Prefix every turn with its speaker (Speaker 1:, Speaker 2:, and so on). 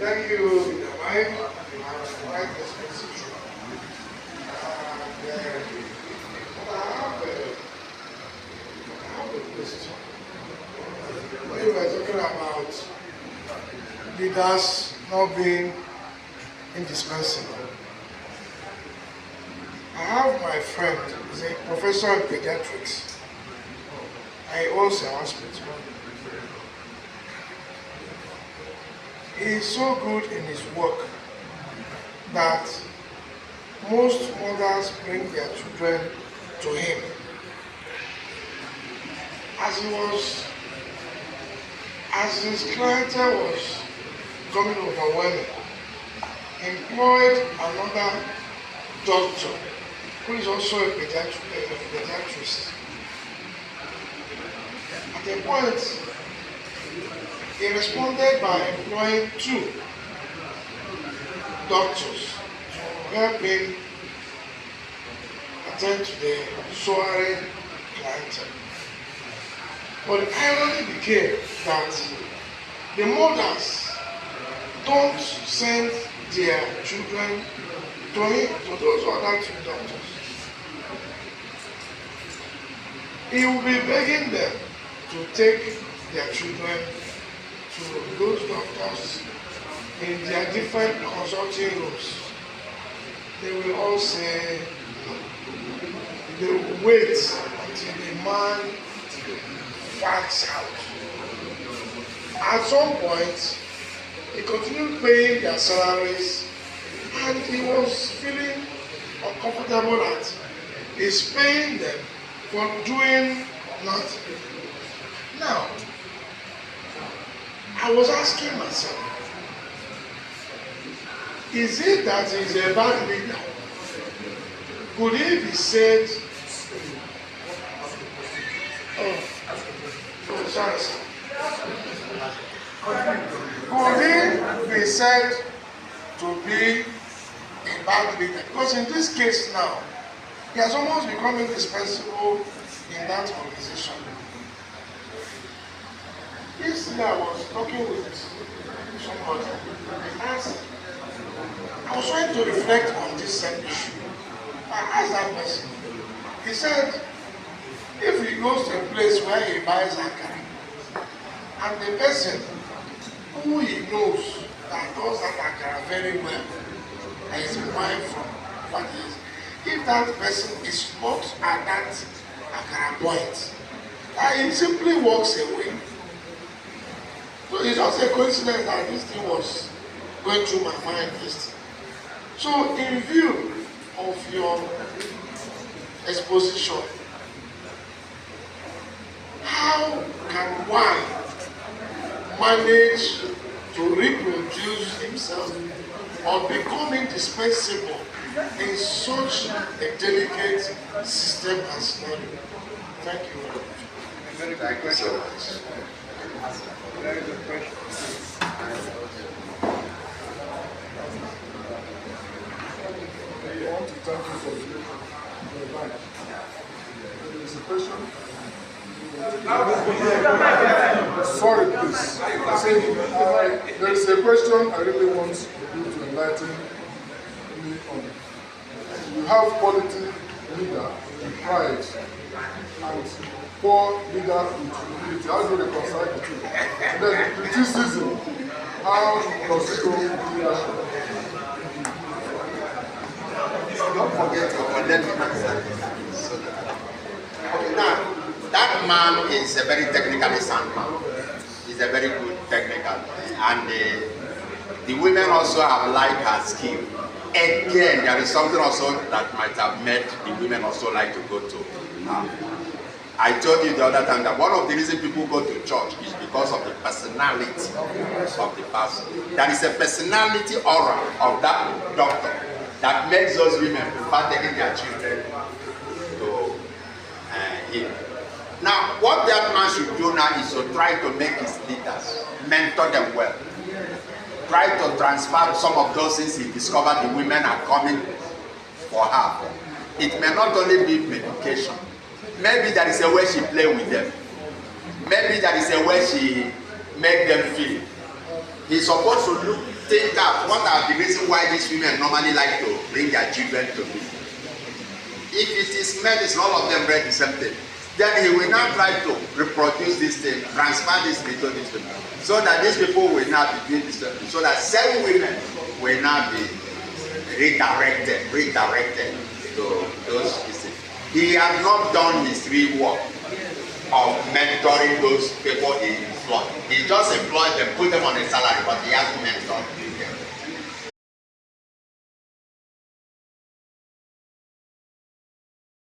Speaker 1: Thank you, Mr. Mike. You have quite expensive. I have a question. When you were talking about leaders not being indispensable, I have my friend, he's a professor in pediatrics, and he owns a hospital. He is so good in his work that most mothers bring their children to him. As his clientele was becoming overwhelming, he employed another doctor who is also a pediatrician. At a point, he responded by employing 2 doctors to help him attend to the soaring clientele. But the irony became that the mothers don't send their children to those other 2 doctors. He will be begging them to take their children to those doctors in their different consulting rooms. They will all say no. They will wait until the man farts out. At some point, he continued paying their salaries, and he was feeling uncomfortable that he's paying them for doing nothing. Now, I was asking myself, is it that he's a bad leader? Could he be said, sorry, sir. Could he be said to be a bad leader? Because in this case now, he has almost become indispensable in that organization. Yesterday I was talking with somebody, and I was trying to reflect on this same issue. I asked that person, he said, if he goes to a place where he buys akara, and the person who he knows that does that akara very well, and is buying from what he is, if that person is not at that akara point, he simply walks away. So it's just a coincidence that this thing was going through my mind yesterday. So in view of your exposition, how can one manage to reproduce himself or become indispensable in such a delicate system and scenario? Thank you very much.
Speaker 2: Thank you so much. Very good question.
Speaker 3: I want to thank you for your advice. There is a question. Sorry, please. There is a question I really want you to enlighten me on. You have quality leader in pride and poor leader in humility. How do you reconcile the two? And then criticism. How does it go leadership?
Speaker 2: Don't forget to let me answer. Okay, now, that man is a very technically sound man. He's a very good technical. And the women also have liked her skill. Again, there is something also that might have made the women also like to go to her. I told you the other time that one of the reasons people go to church is because of the personality of the person. There is a personality aura of that doctor that makes those women prefer taking their children to him. Now, what that man should do now is to try to make his leaders mentor them well. Try to transfer some of those things he discovered the women are coming for her. It may not only be medication. Maybe there is a way she play with them. Maybe there is a way she make them feel. He's supposed to look think out what are the reasons why these women normally like to bring their children to me. If it is medicine, all of them read the same thing. Then he will now try to reproduce this thing, transfer this into this thing, so that these people will now be doing this thing, so that same women will now be redirected to those things. He has not done his real work of mentoring those people he employed. He just employed them, put them on a salary, but he hasn't mentored.